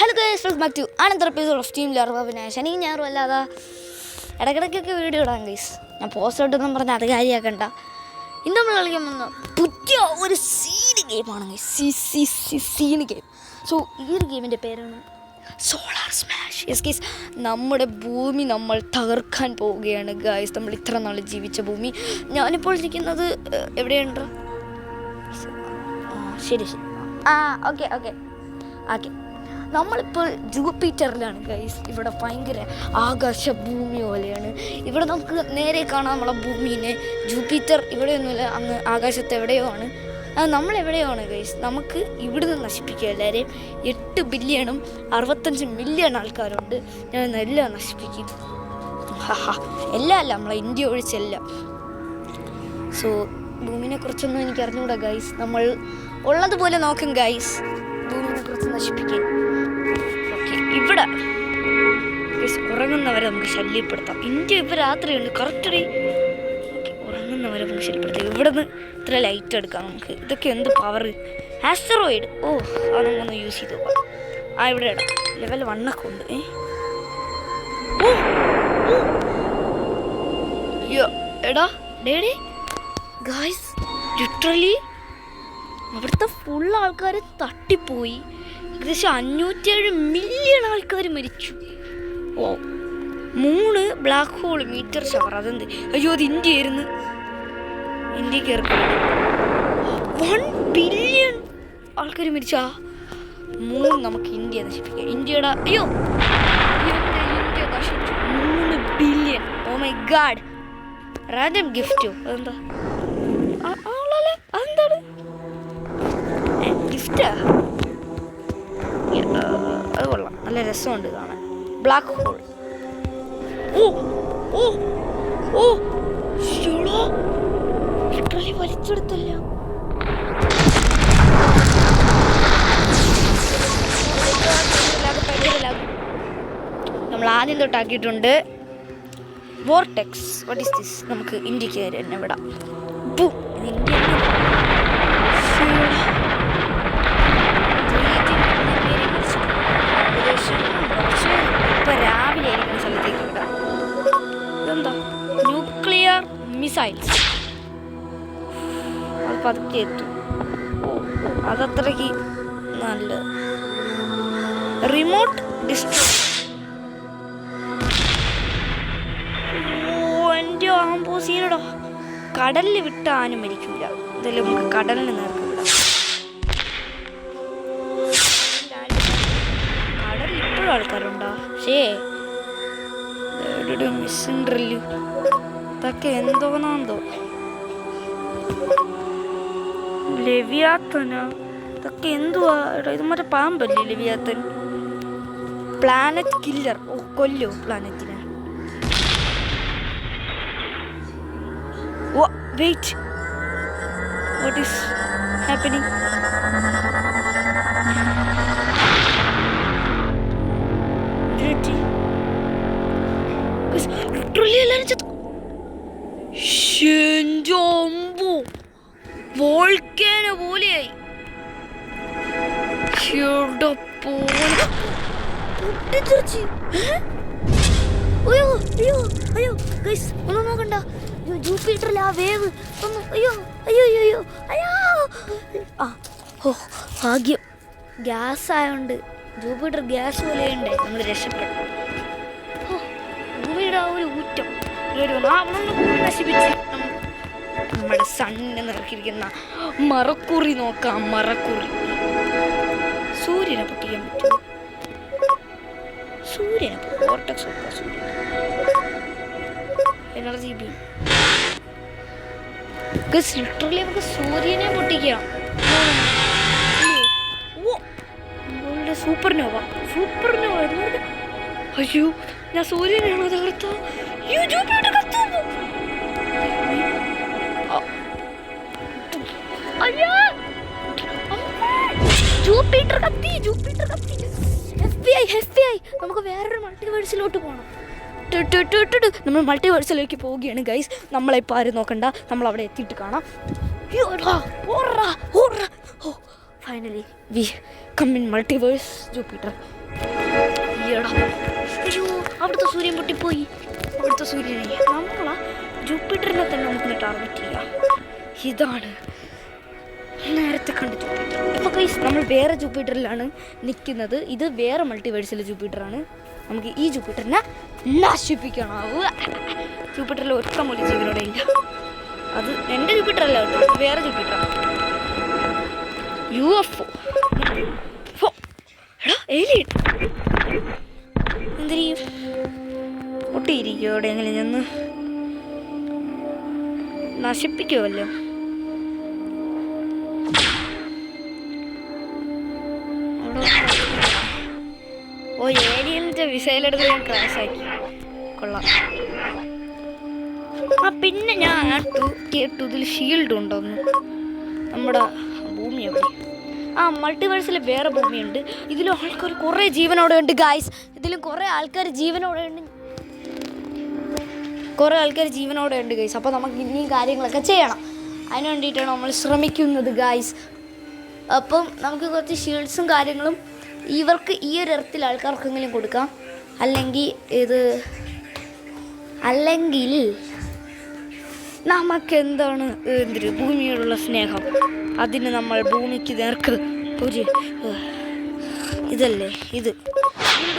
Hello guys, welcome back to another episode of team ലർവ. പിന്നെ ശനി ഞായറും അല്ലാതെ ഇടയ്ക്കിടയ്ക്കൊക്കെ വീഡിയോ ഇടാം ഗൈസ്. ഞാൻ പോസ്റ്റ് ഇട്ടെന്നും പറഞ്ഞാൽ അത് കാര്യമാക്കണ്ട. ഇന്ന് നമ്മൾ കളിക്കാൻ വന്ന പുതിയ ഒരു സീന് ഗെയിമാണ് ഗൈസ്. Scene game. സോ ഈ ഒരു ഗെയിമിൻ്റെ പേരാണ് സോളാർ സ്മാഷ്. യെസ് ഗൈസ്, നമ്മുടെ ഭൂമി നമ്മൾ തകർക്കാൻ പോവുകയാണ് ഗൈസ്. നമ്മൾ ഇത്ര നാൾ ജീവിച്ച ഭൂമി. ഞാനിപ്പോൾ ഇരിക്കുന്നത് എവിടെയുണ്ടോ? ശരി ഓക്കെ നമ്മളിപ്പോൾ ജൂപ്പിറ്ററിലാണ് ഗൈസ്. ഇവിടെ ഭയങ്കര ആകാശ ഭൂമി പോലെയാണ്. ഇവിടെ നമുക്ക് നേരെ കാണാം നമ്മളെ ഭൂമീനെ. ജൂപ്പിറ്റർ ഇവിടെയൊന്നുമില്ല, അങ്ങ് ആകാശത്ത് എവിടെയോ ആണ്. അത് നമ്മളെവിടെയോ ആണ് ഗൈസ്. നമുക്ക് ഇവിടുന്ന് നശിപ്പിക്കുക എല്ലാവരെയും. 8 ബില്യണും 65 മില്യൺ ആൾക്കാരുണ്ട്. ഞാൻ എല്ലാം നശിപ്പിക്കും. എല്ലാം അല്ല, നമ്മളെ ഇന്ത്യ ഒഴിച്ചെല്ലാം. സോ ഭൂമിനെ കുറിച്ചൊന്നും എനിക്ക് അറിഞ്ഞുകൂടാ ഗൈസ്. നമ്മൾ ഉള്ളതുപോലെ നോക്കും ഗൈസ്. ഭൂമിനെ കുറിച്ച് നശിപ്പിക്കാൻ. ഓക്കെ, ഇവിടെ ഗൈസ് ഉറങ്ങുന്നവരെ നമുക്ക് ശല്യപ്പെടുത്താം. ഇന്ത്യ ഇപ്പോൾ രാത്രിയുണ്ട് കറക്റ്റ്. ഓക്കെ, ഉറങ്ങുന്നവരെ നമുക്ക് ശല്യപ്പെടുത്താം. ഇവിടെ നിന്ന് ഇത്ര ലൈറ്റ് എടുക്കാം നമുക്ക്. ഇതൊക്കെ എന്ത് പവർ? ആസ്റ്ററോയിഡ്. അത് നമുക്കൊന്ന് യൂസ് ചെയ്ത് നോക്കാം. ഇവിടെ ഇടാം. ലെവൽ 1 ഒക്കെ ഉണ്ട്. എടാ ഡേഡി ഗൈസ്, ലിറ്ററലി അവിടുത്തെ ഫുൾ ആൾക്കാർ തട്ടിപ്പോയി. ഏകദേശം 507 മില്യൺ ആൾക്കാർ മരിച്ചു. 3 ബ്ലാക്ക് ഹോൾ മീറ്റർ ഷവർ. അതെന്ത്? അയ്യോ, അത് ഇന്ത്യ ആയിരുന്നു. ഇന്ത്യക്ക് ഇറക്കി 1 ബില്യൺ ആൾക്കാർ മരിച്ചു. 3 നമുക്ക് ഇന്ത്യ നശിപ്പിക്കാം. ഇന്ത്യയുടെ അയ്യോ ഇന്ത്യ നശിച്ചു. 3 billion. Oh my god. Random ഗിഫ്റ്റോ? അതെന്താ? അതെന്താണ് ഗിഫ്റ്റാ? അത് കൊള്ളാം, നല്ല രസമുണ്ട് കാണാൻ. Black hole. ലിറ്ററലി വലിച്ചെടുത്തല്ല. നമ്മൾ ആദ്യം തൊട്ടാക്കിയിട്ടുണ്ട് വോർടെക്സ്. What is this? നമുക്ക് ഇന്ത്യക്ക് തന്നെ വിടാം. ഇന്ത്യ ഇപ്പൊ രാവിലെ ആയിരിക്കുന്ന സ്ഥലത്തേക്ക് വിടാം. ഇതെന്താ? Nuclear missiles. അത് പതുക്കെ എത്തും. അതത്രയ്ക്ക് നല്ല റിമോട്ട് ഡിസ്ട്രോയ്. എൻ്റെ ആംബോസീനോടോ. കടലിൽ വിട്ട ആനും മരിക്കൂല. ഇതെല്ലാം നമുക്ക് കടലിന് നേർക്ക് വിടാം. കടലിൽ ഇപ്പോഴും ആൾക്കാരുണ്ടോ? Missing drill. ഇതൊക്കെ എന്തോന്നാന്തോ. ലെവിയാത്തനോ? ഇതൊക്കെ എന്തുവാ? ഇത് മറ്റേ പാമ്പല്ലേ ലെവിയാത്തൻ? Planet killer. കൊല്ലോ പ്ലാനറ്റിനെ. Wait, what is happening? Volcano പോലെയായി. അയ്യോ ഗൈസ്, ഒന്നും നോക്കണ്ട. ജൂപ്പിറ്ററിൽ ആ വേവ് ഒന്ന്. അയ്യോ. ഭാഗ്യം ഗ്യാസ് ആയതുകൊണ്ട്. ജൂപ്പിറ്റർ ഗ്യാസ് പോലെയുണ്ടേ, നമ്മൾ രക്ഷപ്പെടും. ഭൂമിയുടെ ആ ഒരു ഊറ്റം നശിപ്പിച്ച് നമ്മുടെ സണ്ണിനെ നിറക്കിയിരിക്കുന്ന മറക്കുറി നോക്കാം. മറക്കുറി സൂര്യനെ പൊട്ടിക്കാൻ പറ്റും. സൂര്യനെ വോർടെക്സ് നോക്കാം. സൂര്യൻ എനർജി ബീം. ലിറ്ററലി നമുക്ക് സൂര്യനെ പൊട്ടിക്കാം. സൂപ്പർനോവ. അയ്യോ, ഞാൻ സൂര്യനാണോ തകർത്തോ? ജൂപ്പിറ്റർ കത്തി. FBI. നമുക്ക് വേറൊരു മൾട്ടിവേഴ്സിലോട്ട് പോകണം. നമ്മൾ മൾട്ടിവേഴ്സിലേക്ക് പോവുകയാണ് ഗൈസ്. നമ്മളിപ്പോൾ ആരും നോക്കണ്ട, നമ്മൾ അവിടെ എത്തിയിട്ട് കാണാം. Finally we welcome in multiverse Jupiter. അയ്യോ, അവിടുത്തെ സൂര്യൻ പൊട്ടിപ്പോയി. അവിടുത്തെ സൂര്യനെ നമ്മളാ ജൂപ്പിറ്ററിനെ തന്നെ നമുക്ക് ടാർഗറ്റ് ചെയ്യാം. ഇതാണ് നേരത്തെ കണ്ട ജൂപ്പിറ്റർ. ഇപ്പോൾ ഗൈസ് നമ്മൾ വേറെ ജൂപ്പിറ്ററിലാണ് നിൽക്കുന്നത്. ഇത് വേറെ മൾട്ടിവേഴ്സിലെ ജൂപ്പിറ്ററാണ്. നമുക്ക് ഈ ജൂപ്പിറ്ററിനെ നശിപ്പിക്കണം. ജൂപ്പിറ്ററിൽ ഒറ്റ മൂലം ജീവനോടെ ഇല്ല. അത് എൻ്റെ ജൂപ്പിറ്റർ അല്ല കേട്ടോ, വേറെ ജൂപ്പിറ്ററാണ്. UFO എടാ ഏലിയൻ എന്തിരിക്കും പൊട്ടിയിരിക്കും അവിടെ. എങ്ങനെ ചെന്ന് നശിപ്പിക്കുമല്ലോ. ഓ ഏലിയൻ്റെ മിസൈലെടുത്ത് ഞാൻ ക്രാഷാക്കി. കൊള്ളാം. പിന്നെ ഞാൻ കേട്ടു ഇതിൽ ഷീൽഡ് ഉണ്ടോന്ന്. നമ്മുടെ ഭൂമി എവിടെ? മൾട്ടിവേഴ്സിൽ വേറെ ഭൂമിയുണ്ട്. ഇതിലും ആൾക്കാർ കുറേ ജീവനോടെ ഉണ്ട് ഗായ്സ്. ഇതിലും കുറേ ആൾക്കാർ ജീവനോടെ ഉണ്ട് ഗൈസ്. അപ്പോൾ നമുക്ക് ഇനിയും കാര്യങ്ങളൊക്കെ ചെയ്യണം. അതിന് വേണ്ടിയിട്ടാണ് നമ്മൾ ശ്രമിക്കുന്നത് ഗായ്സ്. അപ്പം നമുക്ക് കുറച്ച് ഷീൽഡ്സും കാര്യങ്ങളും ഇവർക്ക് ഈ ഒരു എർത്തിൽ ആൾക്കാർക്കെങ്കിലും കൊടുക്കാം. അല്ലെങ്കിൽ നമുക്കെന്താണ് ഭൂമിയോടുള്ള സ്നേഹം. അതിന് നമ്മൾ ഭൂമിക്ക് നേർക്ക് ഒരു ഇത്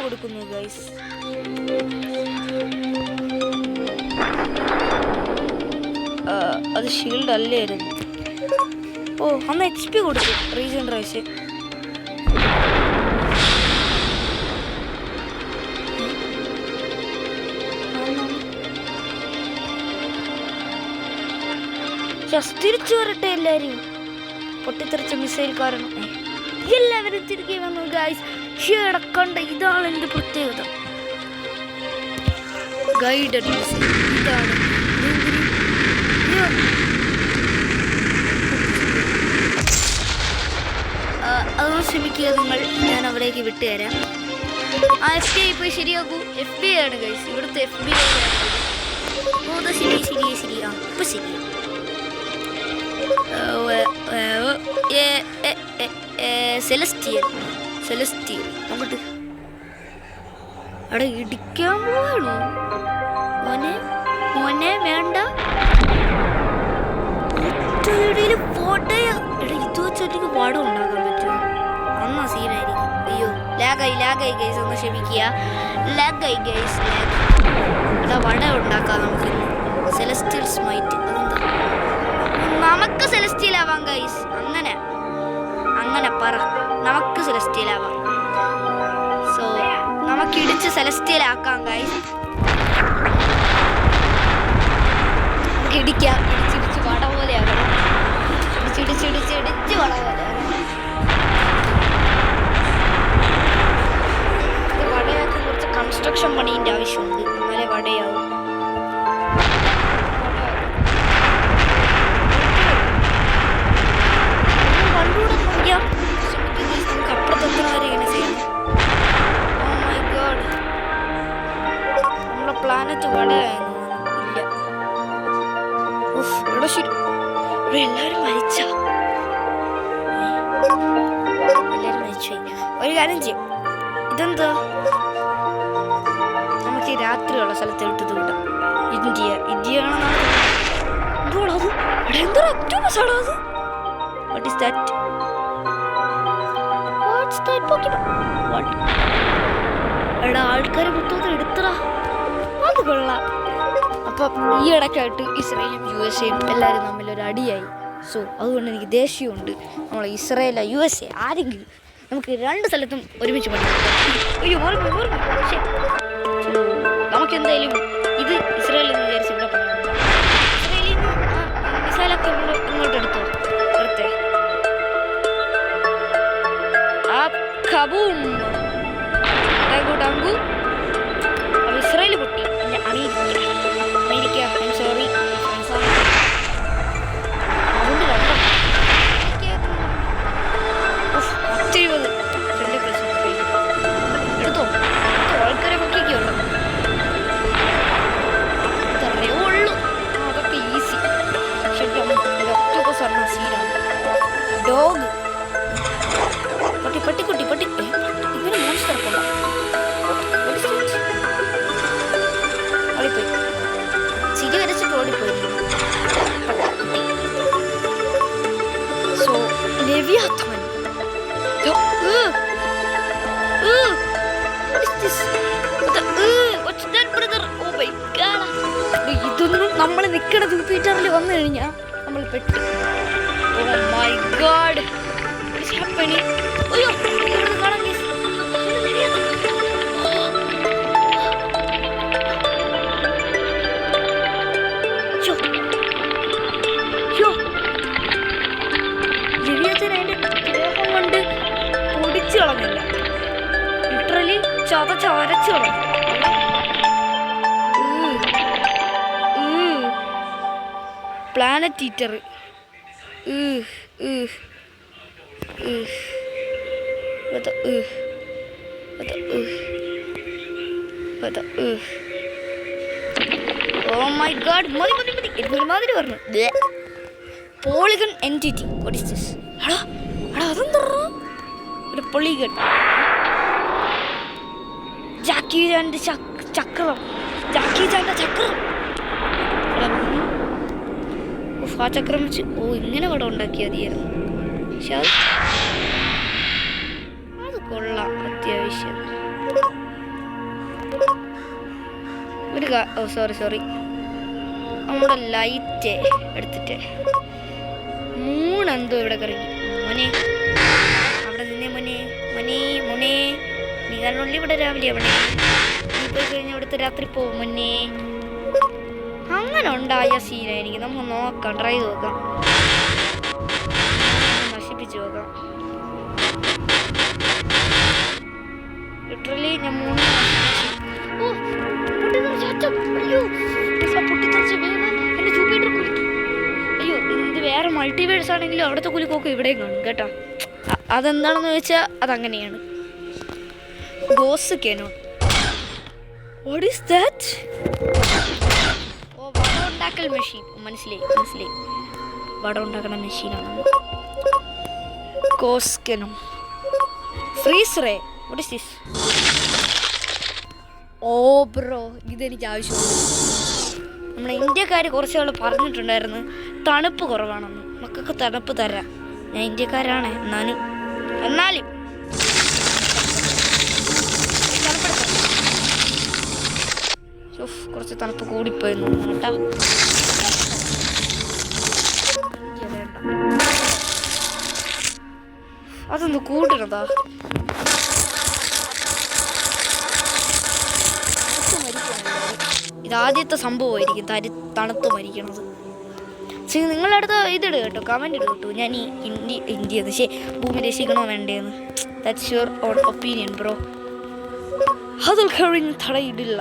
കൊടുക്കുന്നു ഗൈസ്. അത് ഷീൽഡ് അല്ലായിരുന്നു. അന്ന് HP കൊടുത്തു റീജനറേഷൻ. തിരിച്ചു വരട്ടെ എല്ലാവരും. പൊട്ടിത്തെറിച്ച മിസൈൽ കാരണം എല്ലാവരും തിരികെ വന്നു ഗൈസ്. കണ്ട ഇതാണ് എൻ്റെ പ്രത്യേകത. ഗൈഡഡ് മിസൈൽ ഇതാണ്. അതൊന്നും ശ്രമിക്കുക നിങ്ങൾ, ഞാൻ അവിടേക്ക് വിട്ടുതരാം. FBI പോയി ശരിയാക്കൂ. FBI ആണ് ഗൈസ്, ഇവിടുത്തെ FBI. ശരി ഇപ്പൊ ശരി. സെലസ്റ്റിയൽ അങ്ങോട്ട് അവിടെ ഇടിക്കാൻ പോവാണോ മോനെ? വേണ്ട. ഇത് വെച്ചൊറ്റയ്ക്ക് പടം ഉണ്ടാക്കാൻ പറ്റുമോ? അന്നാ സീനായിരിക്കും. അയ്യോ ലാഗായി ഗൈസ്, ഒന്ന് ക്ഷമിക്കുക. ലാഗായി ഗൈസ്. ഇവിടെ വട ഉണ്ടാക്കാം നമുക്ക്. Celestial smite. അതെന്താ? നമുക്ക് സെലസ്റ്റിയൽ ആവാം ഗൈസ്. അങ്ങനെ പറ, നമുക്ക് സെലസ്റ്റിയൽ ആവാം. സോ നമുക്ക് ഇടിച്ച് സെലസ്റ്റിയൽ ആക്കാം ഗൈസ്. നമുക്ക് ഇടിക്കാം. ഇടിച്ചിടിച്ച് വട പോലെ ആകണം. ഇടിച്ച് വട പോലെ വടയാക്കാൻ കുറച്ച് കൺസ്ട്രക്ഷൻ പണീൻ്റെ ആവശ്യമുണ്ട്. എന്നാലേ വടയാവും. നമുക്ക് അപ്പുറത്തെത്തുന്നവരെ ഇങ്ങനെ ചെയ്യണം. ഓ മൈ ഗോഡ്, നമ്മുടെ പ്ലാനറ്റ് വടയായിരുന്നു. ഇല്ല. ഇവിടെ ശരി. എല്ലാവരും മരിച്ചു. ഒരു കാര്യം ചെയ്യും. ഇതെന്താ? നമുക്ക് രാത്രിയുള്ള സ്ഥലത്ത് വിട്ടത് വിടാം. ഇന്ത്യയാണെന്നാണ്. എന്തുകൊള്ളത്? എന്താ ഒക്ടോബസാണോ അത്? What is that? What's that Pokemon? What? എടാ ആൾക്കാരെ മൊത്തം എടുത്തടാ. അത് കൊള്ളാം. അപ്പം ഈ ഇടയ്ക്കായിട്ട് ഇസ്രയേലും USA എല്ലാവരും തമ്മിലൊരു അടിയായി. സോ അതുകൊണ്ട് എനിക്ക് ദേഷ്യമുണ്ട്. നമ്മൾ ഇസ്രയേല USA ആരെങ്കിലും നമുക്ക് രണ്ട് സ്ഥലത്തും ഒരുമിച്ച് പഠിക്കാം. അയ്യോ നമുക്ക് എന്തായാലും ഇത് ഇസ്രയേലിൽ നിന്ന് വിചാരിച്ച് ഇവിടെ പഠിക്കാം. ഇസ്രയേലിൽ നിന്ന് മിസൈലൊക്കെ ഇങ്ങോട്ട് എടുത്തോ. ഇസ്രയേൽ പൊട്ടി. America I'm sorry. എടുത്തോ ആൾക്കാരെ പൊക്കിക്കുള്ളൂ. അത്രയേ ഉള്ളൂ. അതൊക്കെ ഈസി. ഒക്ടോബസ് പറഞ്ഞ സീനാണ്. ഡോഗ് പട്ടിക്കുട്ടി കുതിക്കട ജൂപ്പിറ്ററിൽ വന്നു കഴിഞ്ഞാൽ നമ്മൾ പെട്ടു. ഓ മൈ ഗോഡ്, അയ്യോ കാണാൻ കളഞ്ഞില്ല, ലിറ്ററലി ചതച്ചരച്ചു കളഞ്ഞു. Planet eater oh my god, മതി മതി മതി, ഒരുമാതിരി പറഞ്ഞു. Polygon entity, what is this? അതെന്താ ഒരു പൊളിഗൺ? ജാക്കി ചാൻ്റെ ചക്രം, ജാക്കി ചാൻ്റെ ചക്രം. ആ ചക്രം വെച്ച് ഇങ്ങനെ പടം ഉണ്ടാക്കിയാൽ മതിയായിരുന്നു. പക്ഷെ അത് കൊള്ളാം അത്യാവശ്യം. സോറി നമ്മുടെ ലൈറ്റ് എടുത്തിട്ട് മൂന്നെന്തോ ഇവിടെ കറങ്ങി. മോനെ അവിടെ നിന്നേ, മോനെ മോനെ മോനെ, നീ കാരണം ഇവിടെ രാവിലെ അവിടെ നീ പോയി കഴിഞ്ഞാൽ ഇവിടുത്തെ രാത്രി പോവും മോനെ. അങ്ങനെ ഉണ്ടായ സീനായിരിക്കും. നമുക്ക് നോക്കാം, ട്രൈ ചെയ്ത് നോക്കാം, നശിപ്പിച്ച് നോക്കാം. ലിറ്ററലി ഞാൻ മൂന്ന് അയ്യോ, ഇത് വേറെ മൾട്ടിവേഴ്സ് ആണെങ്കിലും അവിടുത്തെ കുലുക്കൊക്കെ ഇവിടെയും കാണും കേട്ടോ. അതെന്താണെന്ന് ചോദിച്ചാൽ അതങ്ങനെയാണ്. Gauss cannon, what is that? Oh, vada ഉണ്ടാക്കൽ മെഷീൻ. മനസ്സിലായി, വട ഉണ്ടാക്കുന്ന മെഷീനാണ്. Gauss cannon, freeze ray, what is this? Oh bro, ഇതെനിക്ക് ആവശ്യമുണ്ട്. നമ്മളെ ഇന്ത്യക്കാർ കുറച്ച് ആൾ പറഞ്ഞിട്ടുണ്ടായിരുന്നു തണുപ്പ് കുറവാണെന്ന്. മക്കൾക്ക് തണുപ്പ് തരാം, ഞാൻ ഇന്ത്യക്കാരാണ്. എന്നാലും കുറച്ച് തണുപ്പ് കൂടിപ്പോയിരുന്നു കേട്ടോ. അതൊന്ന് കൂട്ടണതാ. ഇതാദ്യത്തെ സംഭവമായിരിക്കും തണുത്ത് മരിക്കണത്. ശരി, നിങ്ങളുടെ അടുത്ത് ഇതിട് കേട്ടോ, കമൻറ്റ് ഇട് കേട്ടോ. ഞാൻ ഈ ഇന്ത്യ ഭൂമി രക്ഷിക്കണോ വേണ്ടേന്ന്. That's your own opinion bro. അതിൽ കഴിഞ്ഞ് തലയിടില്ല,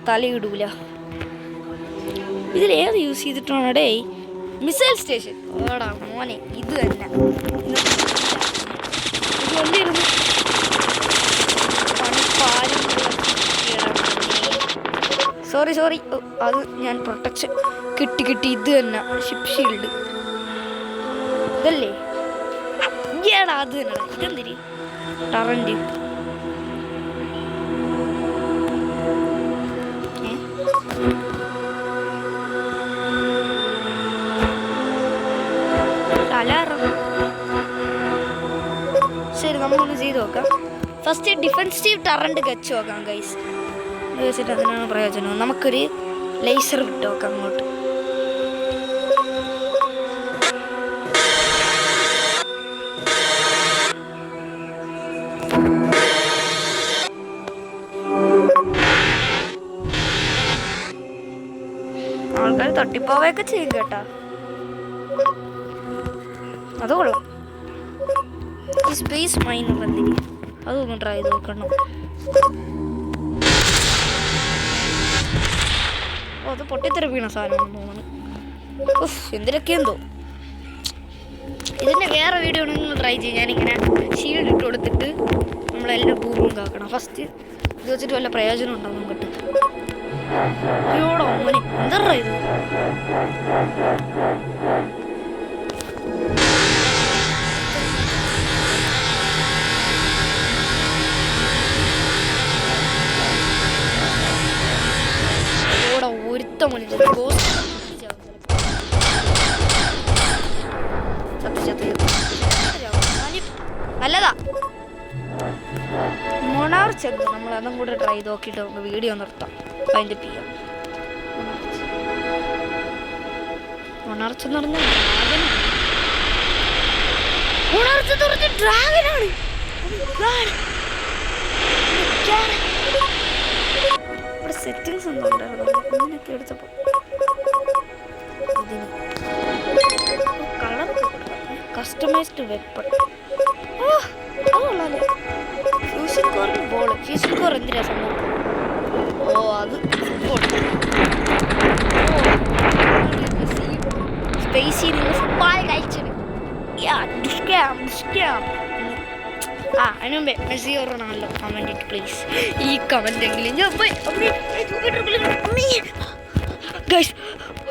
തലയിടൂല. ഇതിലേത് യൂസ് ചെയ്തിട്ടാണ് ഡേ? Missile station. ഓടാ മോനെ, ഇത് തന്നെ കൊണ്ടിരുന്നു. സോറി, അത് ഞാൻ പ്രൊട്ടക്ഷൻ കിട്ടി. ഇത് തന്നെ ഷിപ്പ് ഷീൽഡ്. ഇതല്ലേ? ഏടാ അത് തന്നെ. ഇതെന്തിരി ടറന്റ്? ശരി, നമ്മളൊന്ന് ചെയ്ത് നോക്കാം. ഫസ്റ്റ് ഡിഫെൻസീവ് ടറന്റ് വെച്ച് നോക്കാം ഗൈസ്. വെച്ചിട്ട് അതിനാണ് പ്രയോജനം. നമുക്കൊരു ലേസർ വിട്ട് നോക്കാം അങ്ങോട്ട്. ആൾക്കാർ തട്ടിപ്പോവൊക്കെ ചെയ്യും കേട്ടാ, അത് കൊള്ളാം. സ്പേസ് മൈൻ ഉണ്ടെങ്കിൽ അതൊന്ന് ട്രൈ ചെയ്ത് നോക്കണം. അത് പൊട്ടിത്തെറിപ്പീണ സാധനമാണെന്ന് തോന്നുന്നു. എന്തിനൊക്കെയെന്തോ. ഇതിൻ്റെ വേറെ വീഡിയോ നിങ്ങൾ ട്രൈ ചെയ്യും. ഞാനിങ്ങനെ ഷീൽഡ് ഇട്ട് കൊടുത്തിട്ട് നമ്മളെല്ലാം ഭൂമിയും കാക്കണം. ഫസ്റ്റ് ഇത് വെച്ചിട്ട് വല്ല പ്രയോജനം ഉണ്ടാവും കിട്ടും. അയ്യോടോ മോനെ, എന്താ ഇത്? നല്ലതാ. മൊണാർച്ച് നമ്മൾ അതും കൂടെ ട്രൈ ചെയ്ത് നോക്കിയിട്ട് നമുക്ക് വീഡിയോ നിർത്താം. അതിൻ്റെ ചെയ്യാം. ഉണർച്ചെന്ന് പറഞ്ഞ ഡ്രാഗനാണ്. ഉണർച്ചെന്ന് പറഞ്ഞ ഡ്രാഗനാണ്. ഇവിടെ സെറ്റിങ്സ് ഒന്നും ഉണ്ടായിരുന്നു ഇങ്ങനെയൊക്കെ എടുത്തപ്പോൾ. ഇതിന് കളറൊക്കെ കൊടുക്കാം. Customised weapon. അത് കൊള്ളാല്ലേ. ഫ്യൂഷൻ കോറിന് ബോൾ. ഫ്യൂഷൻ കോർ എന്തിനാ സംഭവം? ഓ അത് ഫുട്ബോൾ. സ്പേസിൽ നിന്ന് ഫുട്ബോൾ കളിച്ചത്. അതിന് മുമ്പേ മെസ്സി റൊണാൾഡോ കമന്റ് ഇട്ട് പ്ലീസ്. ഈ കമന്റ് എങ്കിലും ഞാൻ ഗൈസ്.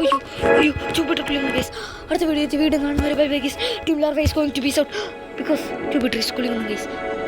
അയ്യോ ജൂപ്പിറ്റർ കൂളിംഗ് ഗൈസ്. അടുത്ത വീഡിയോ കാണുന്നവരെ bye bye guys. Team larva is going to bees out because Jupiter is cooling guys.